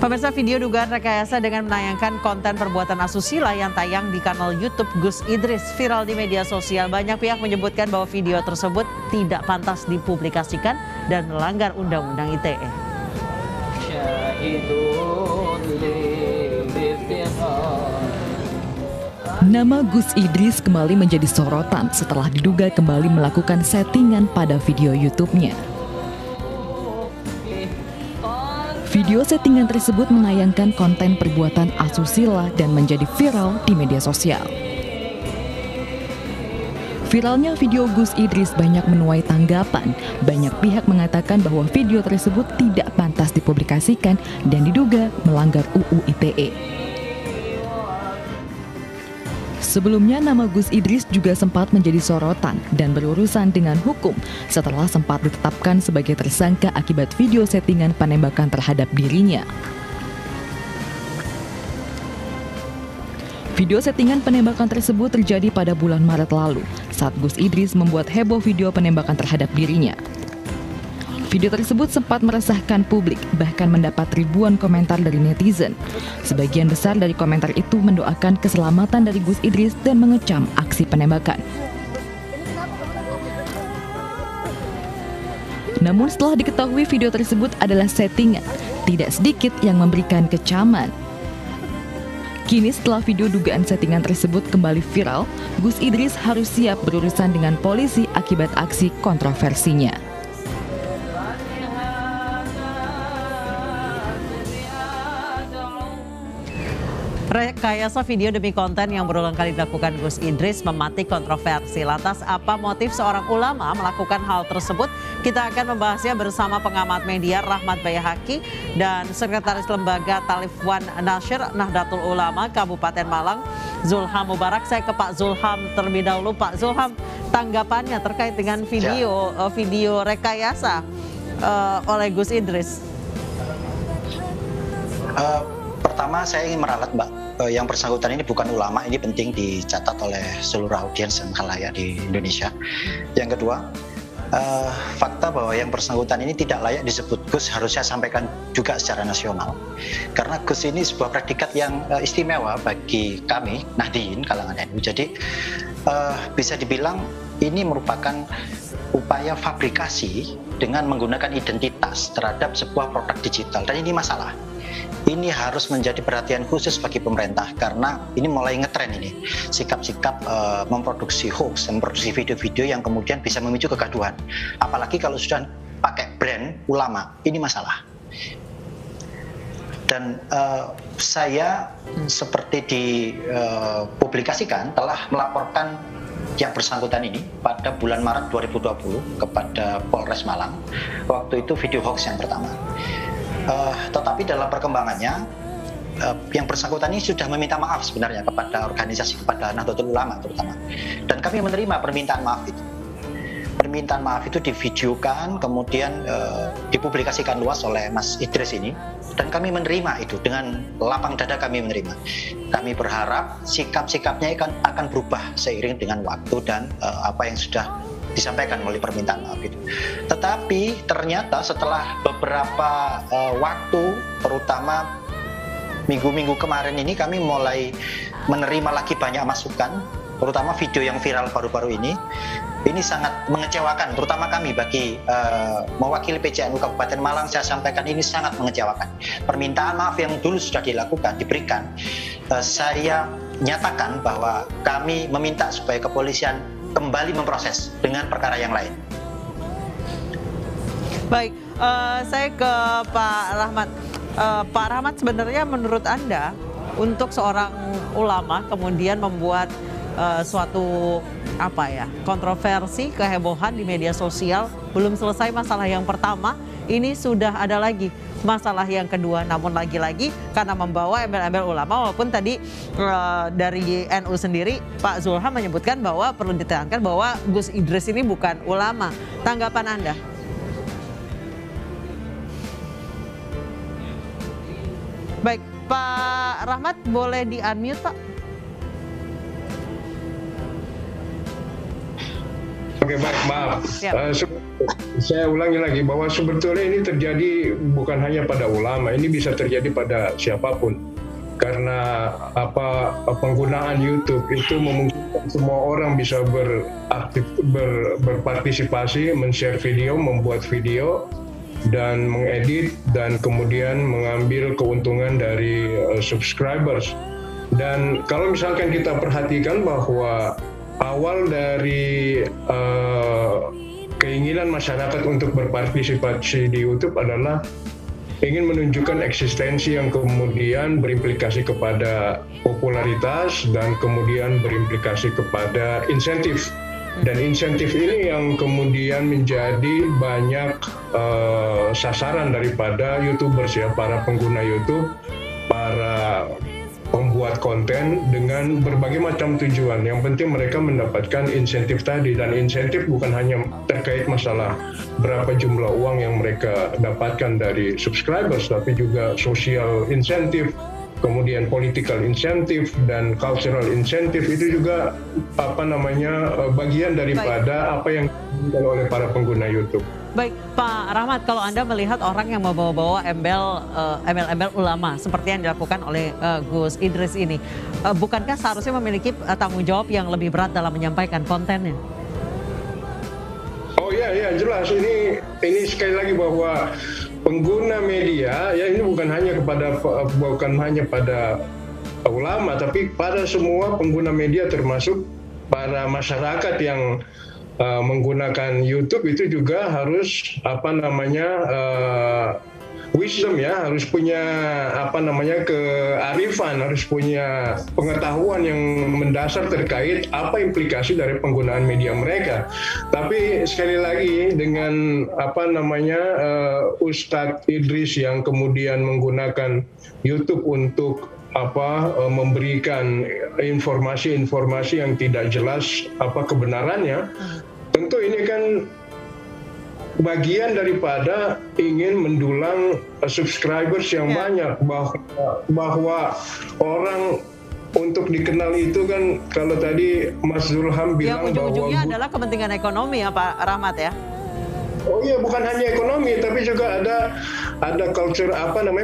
Pemirsa, video dugaan rekayasa dengan menayangkan konten perbuatan asusila yang tayang di kanal YouTube Gus Idris viral di media sosial. Banyak pihak menyebutkan bahwa video tersebut tidak pantas dipublikasikan dan melanggar Undang-Undang ITE. Nama Gus Idris kembali menjadi sorotan setelah diduga kembali melakukan settingan pada video YouTube-nya. Video settingan tersebut menayangkan konten perbuatan asusila dan menjadi viral di media sosial. Viralnya video Gus Idris banyak menuai tanggapan. Banyak pihak mengatakan bahwa video tersebut tidak pantas dipublikasikan dan diduga melanggar UU ITE. Sebelumnya, nama Gus Idris juga sempat menjadi sorotan dan berurusan dengan hukum setelah sempat ditetapkan sebagai tersangka akibat video settingan penembakan terhadap dirinya. Video settingan penembakan tersebut terjadi pada bulan Maret lalu saat Gus Idris membuat heboh video penembakan terhadap dirinya. Video tersebut sempat meresahkan publik, bahkan mendapat ribuan komentar dari netizen. Sebagian besar dari komentar itu mendoakan keselamatan dari Gus Idris dan mengecam aksi penembakan. Namun setelah diketahui video tersebut adalah settingan, tidak sedikit yang memberikan kecaman. Kini setelah video dugaan settingan tersebut kembali viral, Gus Idris harus siap berurusan dengan polisi akibat aksi kontroversinya. Rekayasa video demi konten yang berulang kali dilakukan Gus Idris mematik kontroversi. Lantas apa motif seorang ulama melakukan hal tersebut? Kita akan membahasnya bersama pengamat media Rahmat Bayahaki dan Sekretaris Lembaga Talifwan Nasyir Nahdlatul Ulama Kabupaten Malang, Zulham Mubarak. Saya ke Pak Zulham terlebih dahulu. Pak Zulham, tanggapannya terkait dengan video rekayasa oleh Gus Idris. Pertama, saya ingin meralat, Mbak, yang bersangkutan ini bukan ulama. Ini penting dicatat oleh seluruh audiens dan khalayak di Indonesia. Yang kedua, fakta bahwa yang bersangkutan ini tidak layak disebut Gus harus saya sampaikan juga secara nasional. Karena Gus ini sebuah predikat yang istimewa bagi kami, Nahdliyin, kalangan NU. Jadi bisa dibilang ini merupakan upaya fabrikasi dengan menggunakan identitas terhadap sebuah produk digital. Dan ini masalah. Ini harus menjadi perhatian khusus bagi pemerintah karena ini mulai ngetren ini sikap-sikap memproduksi hoax, memproduksi video-video yang kemudian bisa memicu kegaduhan. Apalagi kalau sudah pakai brand ulama, ini masalah. Dan saya seperti dipublikasikan telah melaporkan yang bersangkutan ini pada bulan Maret 2020 kepada Polres Malang. Waktu itu video hoax yang pertama. Tetapi dalam perkembangannya yang bersangkutan ini sudah meminta maaf sebenarnya kepada organisasi, kepada Nahdlatul Ulama terutama, dan kami menerima permintaan maaf itu. Permintaan maaf itu divideokan kemudian dipublikasikan luas oleh Mas Idris ini, dan kami menerima itu dengan lapang dada. Kami menerima. Kami berharap sikap-sikapnya akan berubah seiring dengan waktu dan apa yang sudah disampaikan melalui permintaan maaf itu. Tetapi ternyata setelah beberapa waktu, terutama minggu-minggu kemarin ini, kami mulai menerima lagi banyak masukan, terutama video yang viral baru-baru ini. Ini sangat mengecewakan, terutama kami bagi mewakili PJNU Kabupaten Malang. Saya sampaikan ini sangat mengecewakan. Permintaan maaf yang dulu sudah dilakukan, diberikan, saya nyatakan bahwa kami meminta supaya kepolisian kembali memproses dengan perkara yang lain. Baik, saya ke Pak Rahmat. Pak Rahmat, sebenarnya menurut Anda untuk seorang ulama kemudian membuat suatu kontroversi, kehebohan di media sosial, belum selesai masalah yang pertama, ini sudah ada lagi masalah yang kedua. Namun lagi-lagi karena membawa embel-embel ulama, walaupun tadi dari NU sendiri Pak Zulham menyebutkan bahwa perlu ditekankan bahwa Gus Idris ini bukan ulama. Tanggapan Anda? Baik, Pak Rahmat boleh di-unmute, Pak? Oke, baik, maaf. Siap. Saya ulangi lagi bahwa sebetulnya ini terjadi bukan hanya pada ulama, ini bisa terjadi pada siapapun. Karena penggunaan YouTube itu memungkinkan semua orang bisa berpartisipasi, men-share video, membuat video, dan mengedit, dan kemudian mengambil keuntungan dari subscribers. Dan kalau misalkan kita perhatikan bahwa awal dari keinginan masyarakat untuk berpartisipasi di YouTube adalah ingin menunjukkan eksistensi yang kemudian berimplikasi kepada popularitas dan kemudian berimplikasi kepada insentif. Dan insentif ini yang kemudian menjadi banyak sasaran daripada YouTubers ya, para pengguna YouTube, para pembuat konten dengan berbagai macam tujuan. Yang penting mereka mendapatkan insentif tadi, dan insentif bukan hanya terkait masalah berapa jumlah uang yang mereka dapatkan dari subscribers, tapi juga social insentif, kemudian political insentif, dan cultural insentif. Itu juga bagian daripada apa yang diinginkan oleh para pengguna YouTube. Baik, Pak Rahmat, kalau Anda melihat orang yang membawa-bawa embel-embel ulama seperti yang dilakukan oleh Gus Idris ini, bukankah seharusnya memiliki tanggung jawab yang lebih berat dalam menyampaikan kontennya? Oh ya, jelas. Ini sekali lagi bahwa pengguna media ya, ini bukan hanya pada ulama, tapi pada semua pengguna media, termasuk para masyarakat yang menggunakan YouTube itu juga harus wisdom ya, harus punya kearifan, harus punya pengetahuan yang mendasar terkait apa implikasi dari penggunaan media mereka. Tapi sekali lagi dengan Ustadz Idris yang kemudian menggunakan YouTube untuk memberikan informasi-informasi yang tidak jelas kebenarannya, tentu ini kan bagian daripada ingin mendulang subscribers yang banyak, bahwa orang untuk dikenal itu kan, kalau tadi Mas Zulham bilang yang ujung-ujungnya adalah kepentingan ekonomi ya Pak Rahmat ya. Oh iya, bukan hanya ekonomi, tapi juga ada culture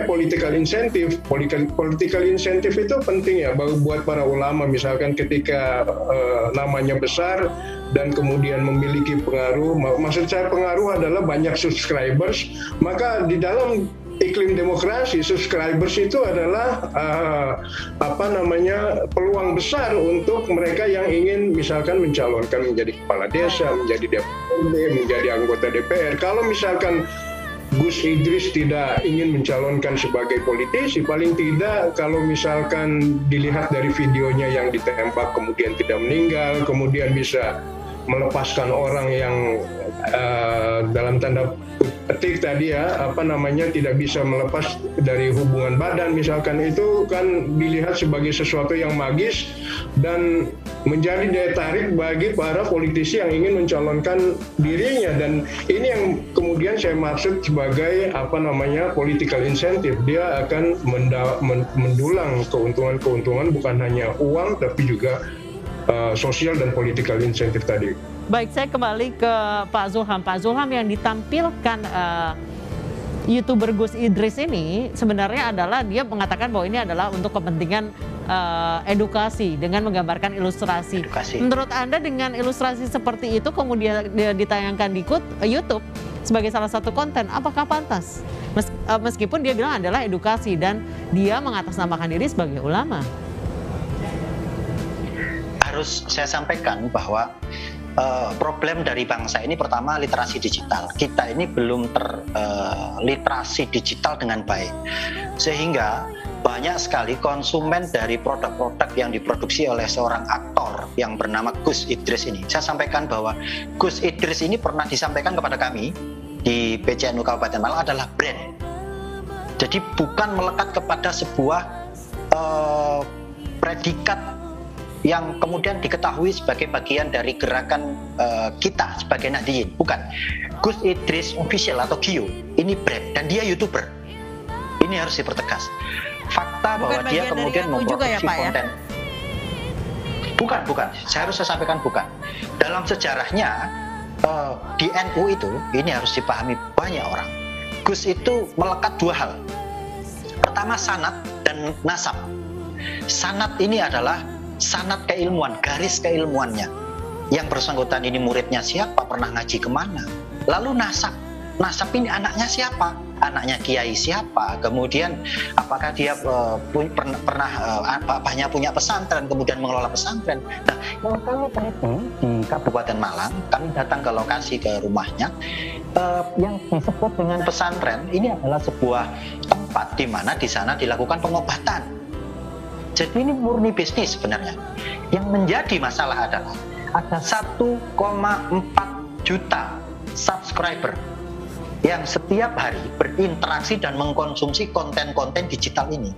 political incentive. Political incentive itu penting ya buat para ulama, misalkan ketika namanya besar dan kemudian memiliki pengaruh. Maksud saya pengaruh adalah banyak subscribers, maka di dalam iklim demokrasi subscribers itu adalah peluang besar untuk mereka yang ingin misalkan mencalonkan menjadi kepala desa, menjadi DPRD, menjadi anggota DPR. Kalau misalkan Gus Idris tidak ingin mencalonkan sebagai politisi, paling tidak kalau misalkan dilihat dari videonya yang ditembak kemudian tidak meninggal, kemudian bisa melepaskan orang yang dalam tanda petik tadi ya, tidak bisa melepas dari hubungan badan misalkan, itu kan dilihat sebagai sesuatu yang magis dan menjadi daya tarik bagi para politisi yang ingin mencalonkan dirinya. Dan ini yang kemudian saya maksud sebagai political incentive. Dia akan mendulang keuntungan bukan hanya uang tapi juga sosial dan political incentive tadi. Baik, saya kembali ke Pak Zulham. Pak Zulham, yang ditampilkan YouTuber Gus Idris ini sebenarnya adalah dia mengatakan bahwa ini adalah untuk kepentingan edukasi dengan menggambarkan ilustrasi. Menurut Anda dengan ilustrasi seperti itu kemudian ditayangkan di YouTube sebagai salah satu konten, apakah pantas? Meskipun dia bilang adalah edukasi dan dia mengatasnamakan diri sebagai ulama. Harus saya sampaikan bahwa problem dari bangsa ini pertama literasi digital. Kita ini belum terliterasi digital dengan baik, sehingga banyak sekali konsumen dari produk-produk yang diproduksi oleh seorang aktor yang bernama Gus Idris ini. Saya sampaikan bahwa Gus Idris ini pernah disampaikan kepada kami di PCNU Kabupaten Malang adalah brand. Jadi bukan melekat kepada sebuah predikat yang kemudian diketahui sebagai bagian dari gerakan kita sebagai Nahdliyin. Bukan. Gus Idris Official atau Gio ini brand dan dia YouTuber. Ini harus dipertegas. Fakta bahwa dia kemudian memproduksi konten. Bukan. Saya harus sampaikan bukan. Dalam sejarahnya di NU itu, ini harus dipahami banyak orang. Gus itu melekat dua hal. Pertama sanad dan nasab. Sanad ini adalah sanad keilmuan, garis keilmuannya. Yang bersangkutan ini muridnya siapa, pernah ngaji kemana. Lalu nasab. Nasab ini anaknya siapa? Anaknya kiai siapa? Kemudian apakah dia pernah bapaknya punya pesantren, kemudian mengelola pesantren. Nah, yang kami teliti di Kabupaten Malang, kami datang ke lokasi ke rumahnya, yang disebut dengan pesantren ini adalah sebuah tempat di mana di sana dilakukan pengobatan. Jadi ini murni bisnis sebenarnya. Yang menjadi masalah adalah ada 1,4 juta subscriber yang setiap hari berinteraksi dan mengkonsumsi konten-konten digital ini.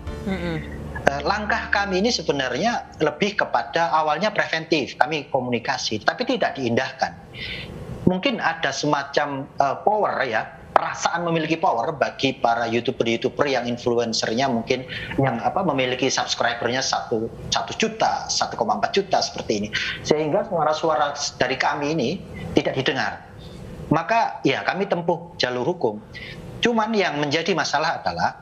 Langkah kami ini sebenarnya lebih kepada awalnya preventif, kami komunikasi, tapi tidak diindahkan. Mungkin ada semacam power ya, perasaan memiliki power bagi para youtuber yang influencernya mungkin yang memiliki subscribernya 1 juta, 1,4 juta seperti ini, sehingga suara-suara dari kami ini tidak didengar. Maka ya kami tempuh jalur hukum. Cuman yang menjadi masalah adalah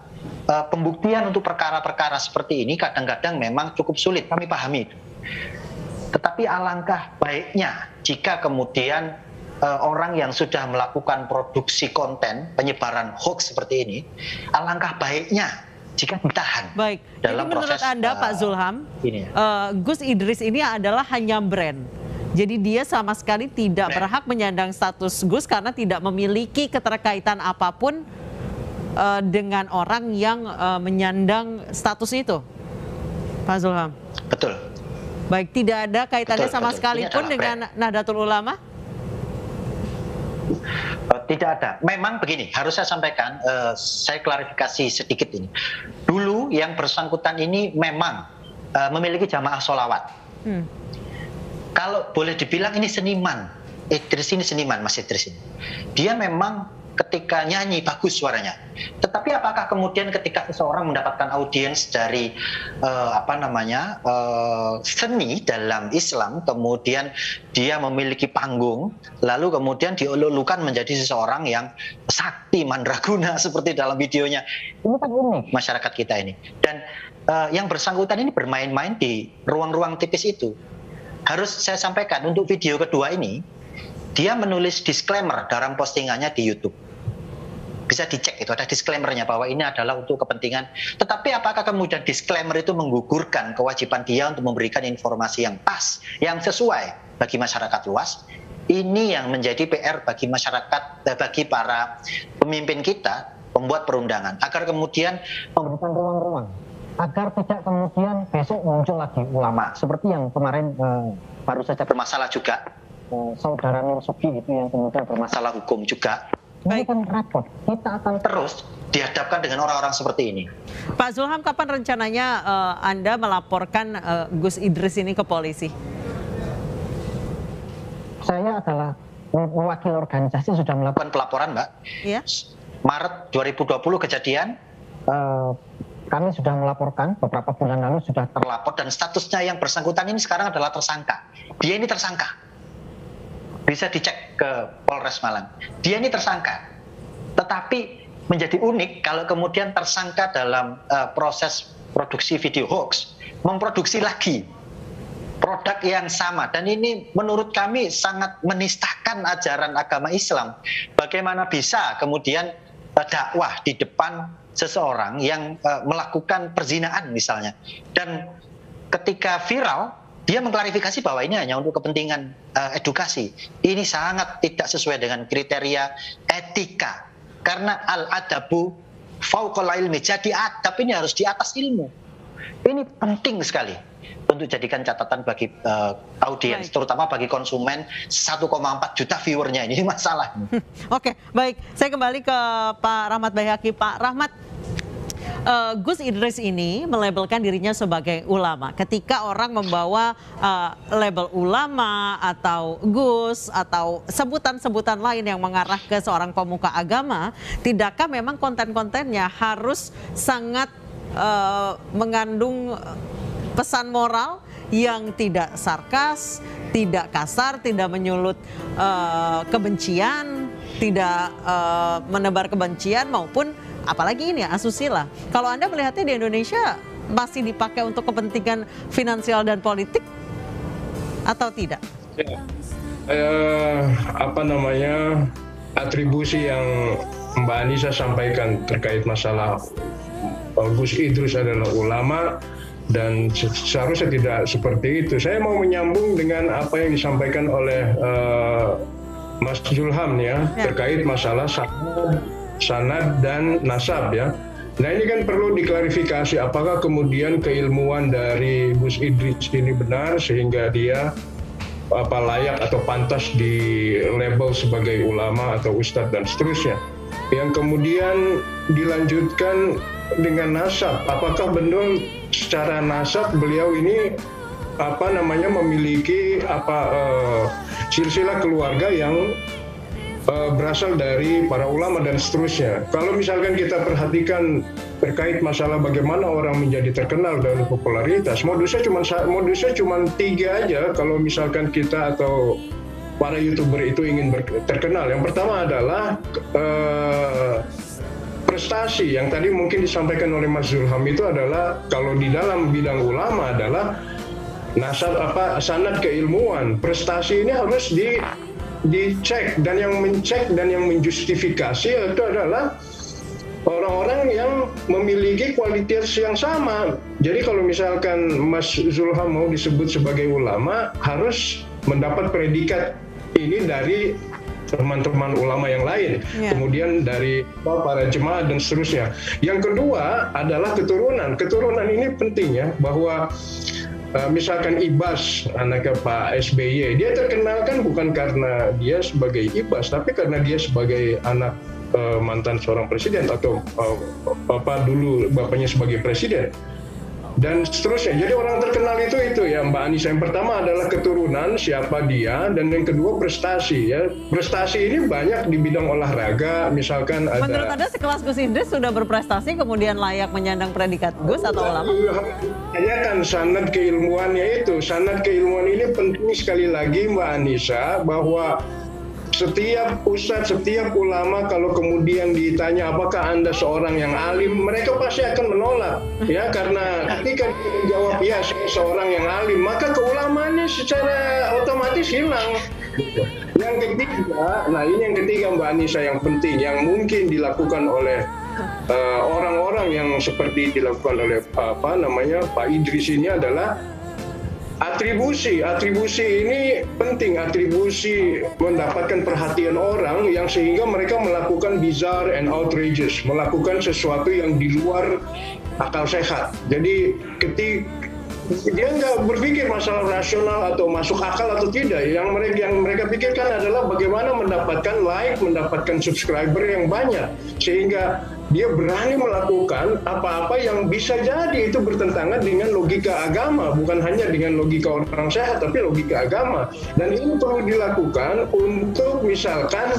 pembuktian untuk perkara-perkara seperti ini kadang-kadang memang cukup sulit, kami pahami itu. Tetapi alangkah baiknya jika kemudian orang yang sudah melakukan produksi konten penyebaran hoax seperti ini, alangkah baiknya jika ditahan. Baik, dalam jadi menurut proses, Anda Pak Zulham, ini Gus Idris ini adalah hanya brand. Jadi dia sama sekali tidak berhak menyandang status Gus karena tidak memiliki keterkaitan apapun dengan orang yang menyandang status itu, Pak Zulham. Betul. Baik, tidak ada kaitannya sama sekali pun dengan Nahdlatul Ulama? Tidak ada. Memang begini, harus saya sampaikan, saya klarifikasi sedikit ini. Dulu yang bersangkutan ini memang memiliki jamaah sholawat. Kalau boleh dibilang ini seniman, Idris ini seniman, Mas Idris ini. Dia memang ketika nyanyi bagus suaranya. Tetapi apakah kemudian ketika seseorang mendapatkan audiens dari seni dalam Islam, kemudian dia memiliki panggung, lalu kemudian dielulukan menjadi seseorang yang sakti mandraguna seperti dalam videonya. Ini kan unik masyarakat kita ini. Dan yang bersangkutan ini bermain-main di ruang-ruang tipis itu. Harus saya sampaikan untuk video kedua ini, dia menulis disclaimer dalam postingannya di YouTube. Bisa dicek, itu ada disclaimernya bahwa ini adalah untuk kepentingan. Tetapi apakah kemudian disclaimer itu menggugurkan kewajiban dia untuk memberikan informasi yang pas, yang sesuai bagi masyarakat luas? Ini yang menjadi PR bagi masyarakat, bagi para pemimpin kita, pembuat perundangan, agar kemudian memberikan ruang-ruang, agar tidak kemudian besok muncul lagi ulama seperti yang kemarin baru saja bermasalah juga, saudara Nur Sugi itu yang kemudian bermasalah hukum juga. Ini kan repot, kita akan terus dihadapkan dengan orang-orang seperti ini. Pak Zulham, kapan rencananya Anda melaporkan Gus Idris ini ke polisi? Saya adalah mewakili organisasi sudah melakukan pelaporan, Mbak. Iya. Maret 2020 kejadian. Kami sudah melaporkan, beberapa bulan lalu sudah terlapor, dan statusnya yang bersangkutan ini sekarang adalah tersangka. Dia ini tersangka. Bisa dicek ke Polres Malang. Dia ini tersangka. Tetapi menjadi unik kalau kemudian tersangka dalam proses produksi video hoax, memproduksi lagi produk yang sama. Dan ini menurut kami sangat menistakan ajaran agama Islam. Bagaimana bisa kemudian dakwah di depan seseorang yang melakukan perzinaan misalnya, dan ketika viral dia mengklarifikasi bahwa ini hanya untuk kepentingan edukasi. Ini sangat tidak sesuai dengan kriteria etika, karena al-adabu fauqal ilmi, jadi adab ini harus di atas ilmu. Ini penting sekali untuk jadikan catatan bagi audiens, terutama bagi konsumen 1,4 juta viewernya ini masalah. Oke, baik. Saya kembali ke Pak Rahmat Baihaqi. Pak Rahmat, Gus Idris ini melabelkan dirinya sebagai ulama. Ketika orang membawa label ulama atau Gus atau sebutan-sebutan lain yang mengarah ke seorang pemuka agama, tidakkah memang konten-kontennya harus sangat mengandung pesan moral yang tidak sarkas, tidak kasar, tidak menyulut kebencian, tidak menebar kebencian maupun apalagi ini ya, asusila. Kalau Anda melihatnya di Indonesia masih dipakai untuk kepentingan finansial dan politik atau tidak? Ya. Atribusi yang Mbak Anissa sampaikan terkait masalah Gus Idrus adalah ulama dan seharusnya tidak seperti itu. Saya mau menyambung dengan apa yang disampaikan oleh Mas Zulham ya, terkait masalah sanad dan nasab ya. Nah ini kan perlu diklarifikasi apakah kemudian keilmuan dari Gus Idris ini benar sehingga dia layak atau pantas di label sebagai ulama atau ustadz dan seterusnya. Yang kemudian dilanjutkan dengan nasab, apakah benar secara nasab beliau ini memiliki silsilah keluarga yang berasal dari para ulama dan seterusnya. Kalau misalkan kita perhatikan terkait masalah bagaimana orang menjadi terkenal dan popularitas, modusnya cuma 3 aja kalau misalkan kita atau para YouTuber itu ingin terkenal. Yang pertama adalah prestasi yang tadi mungkin disampaikan oleh Mas Zulham itu adalah kalau di dalam bidang ulama adalah nasab sanad keilmuan. Prestasi ini harus dicek, dan yang mencek dan yang menjustifikasi itu adalah orang-orang yang memiliki kualitas yang sama. Jadi kalau misalkan Mas Zulham mau disebut sebagai ulama, harus mendapat predikat ini dari teman-teman ulama yang lain, kemudian dari para jemaah dan seterusnya. Yang kedua adalah keturunan. Keturunan ini penting ya, bahwa misalkan Ibas, anaknya Pak SBY, dia terkenal kan bukan karena dia sebagai Ibas, tapi karena dia sebagai anak mantan seorang presiden atau dulu bapaknya sebagai presiden dan seterusnya. Jadi orang terkenal itu ya Mbak Anissa. Yang pertama adalah keturunan, siapa dia, dan yang kedua prestasi ya. Prestasi ini banyak di bidang olahraga, misalkan ada. Menurut Anda sekelas Gus Idris sudah berprestasi kemudian layak menyandang predikat Gus atau ulama? Hanya kan sanad keilmuannya itu. Sanad keilmuan ini penting sekali lagi Mbak Anissa, bahwa setiap ustadz, setiap ulama kalau kemudian ditanya apakah Anda seorang yang alim, mereka pasti akan menolak ya, karena ketika dia menjawab ya saya seorang yang alim, maka keulamaannya secara otomatis hilang. Yang ketiga, ini yang ketiga Mbak Anissa yang penting, yang mungkin dilakukan oleh orang-orang yang seperti dilakukan oleh Pak Idris ini adalah atribusi. Atribusi ini penting. Atribusi mendapatkan perhatian orang yang sehingga mereka melakukan bizarre and outrageous, melakukan sesuatu yang di luar akal sehat. Jadi dia nggak berpikir masalah rasional atau masuk akal atau tidak. Yang mereka pikirkan adalah bagaimana mendapatkan like, mendapatkan subscriber yang banyak, sehingga dia berani melakukan apa-apa yang bisa jadi itu bertentangan dengan logika agama, bukan hanya dengan logika orang sehat, tapi logika agama. Dan ini perlu dilakukan untuk misalkan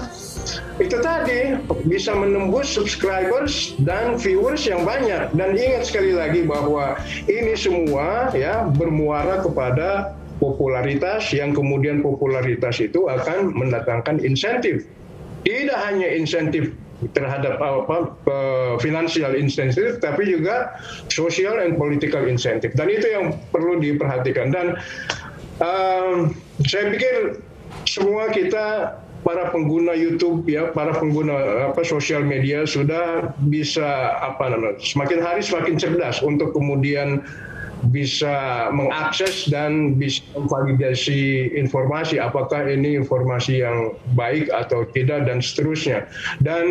itu tadi bisa menembus subscribers dan viewers yang banyak. Dan ingat sekali lagi bahwa ini semua ya bermuara kepada popularitas, yang kemudian popularitas itu akan mendatangkan insentif. Tidak hanya insentif terhadap financial insentif, tapi juga social and political insentif. Dan itu yang perlu diperhatikan. Dan saya pikir semua kita para pengguna YouTube ya, para pengguna sosial media sudah bisa semakin hari semakin cerdas untuk kemudian bisa mengakses dan bisa memvalidasi informasi, apakah ini informasi yang baik atau tidak dan seterusnya. Dan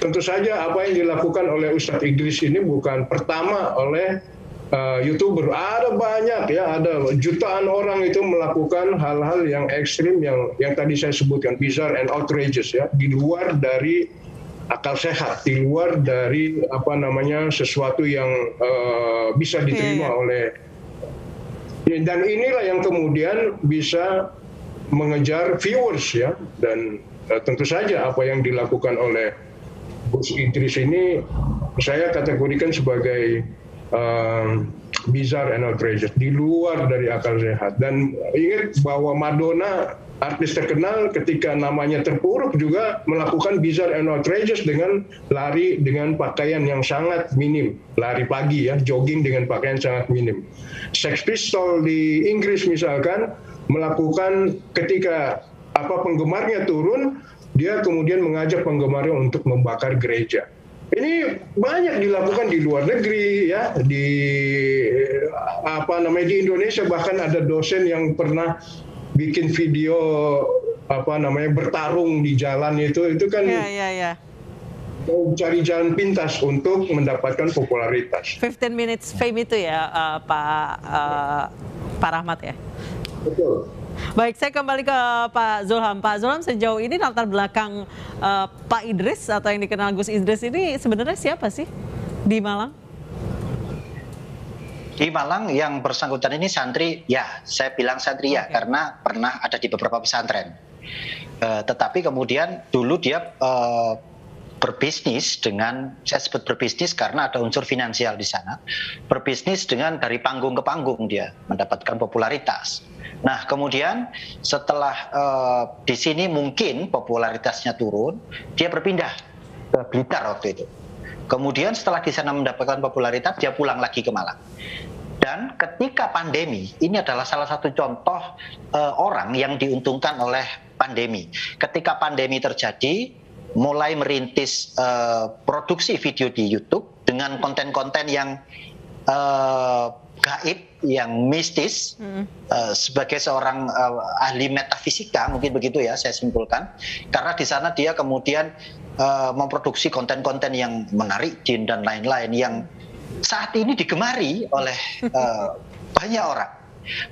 tentu saja apa yang dilakukan oleh Ustadz Idris ini bukan pertama oleh YouTuber. Ada banyak ya, ada jutaan orang itu melakukan hal-hal yang ekstrim yang tadi saya sebutkan, bizarre and outrageous ya, di luar dari akal sehat, di luar dari sesuatu yang bisa diterima oleh, dan inilah yang kemudian bisa mengejar viewers ya. Dan tentu saja apa yang dilakukan oleh Gus Idris ini saya kategorikan sebagai bizarre and outrageous, di luar dari akal sehat. Dan ingat bahwa Madonna, artis terkenal, ketika namanya terpuruk juga melakukan bizarre and outrageous dengan lari dengan pakaian yang sangat minim, lari pagi ya, jogging dengan pakaian sangat minim. Sex Pistols di Inggris misalkan melakukan ketika penggemarnya turun, dia kemudian mengajak penggemarnya untuk membakar gereja. Ini banyak dilakukan di luar negeri ya, di di Indonesia bahkan ada dosen yang pernah bikin video bertarung di jalan itu kan mau cari jalan pintas untuk mendapatkan popularitas. 15 minutes fame itu ya, Pak Rahmat ya. Betul. Baik, saya kembali ke Pak Zulham. Pak Zulham, sejauh ini latar belakang Pak Idris atau yang dikenal Gus Idris ini sebenarnya siapa sih di Malang? Di Malang yang bersangkutan ini santri, ya saya bilang santri ya, karena pernah ada di beberapa pesantren. Tetapi kemudian dulu dia berbisnis dengan, saya sebut berbisnis karena ada unsur finansial di sana, berbisnis dengan dari panggung ke panggung dia mendapatkan popularitas. Nah kemudian setelah di sini mungkin popularitasnya turun, dia berpindah ke Blitar waktu itu. Kemudian setelah di sana mendapatkan popularitas, dia pulang lagi ke Malang. Dan ketika pandemi, ini adalah salah satu contoh orang yang diuntungkan oleh pandemi. Ketika pandemi terjadi, mulai merintis produksi video di YouTube dengan konten-konten yang gaib, yang mistis. Sebagai seorang ahli metafisika, mungkin begitu ya saya simpulkan. Karena di sana dia kemudian memproduksi konten-konten yang menarik dan lain-lain yang saat ini digemari oleh banyak orang.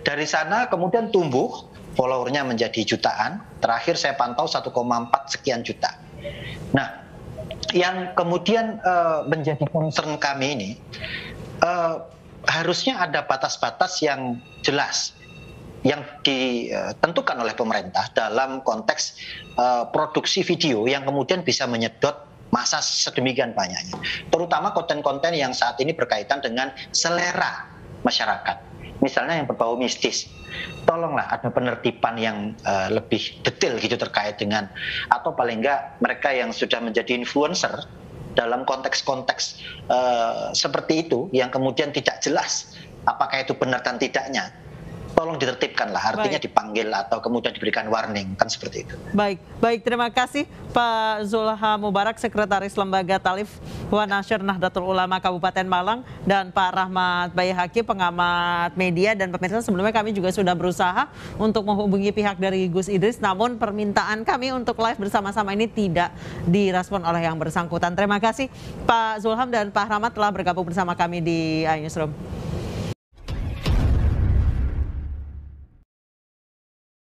Dari sana kemudian tumbuh followernya menjadi jutaan. Terakhir saya pantau 1,4 sekian juta. Nah, yang kemudian menjadi concern kami ini, harusnya ada batas-batas yang jelas yang ditentukan oleh pemerintah dalam konteks produksi video yang kemudian bisa menyedot masa sedemikian banyaknya. Terutama konten-konten yang saat ini berkaitan dengan selera masyarakat. Misalnya yang berbau mistis. Tolonglah ada penertiban yang lebih detail gitu terkait dengan, atau paling enggak mereka yang sudah menjadi influencer dalam konteks-konteks seperti itu yang kemudian tidak jelas apakah itu benar dan tidaknya. Tolong ditertibkanlah, artinya dipanggil atau kemudian diberikan warning, kan seperti itu. Baik, terima kasih Pak Zulham Mubarak, Sekretaris Lembaga Talif wa Nasyr Nahdlatul Ulama Kabupaten Malang, dan Pak Rahmat Bayi-Haki, pengamat media. Dan pemirsa, sebelumnya kami juga sudah berusaha untuk menghubungi pihak dari Gus Idris, namun permintaan kami untuk live bersama-sama ini tidak direspon oleh yang bersangkutan. Terima kasih Pak Zulham dan Pak Rahmat telah bergabung bersama kami di iNewsroom.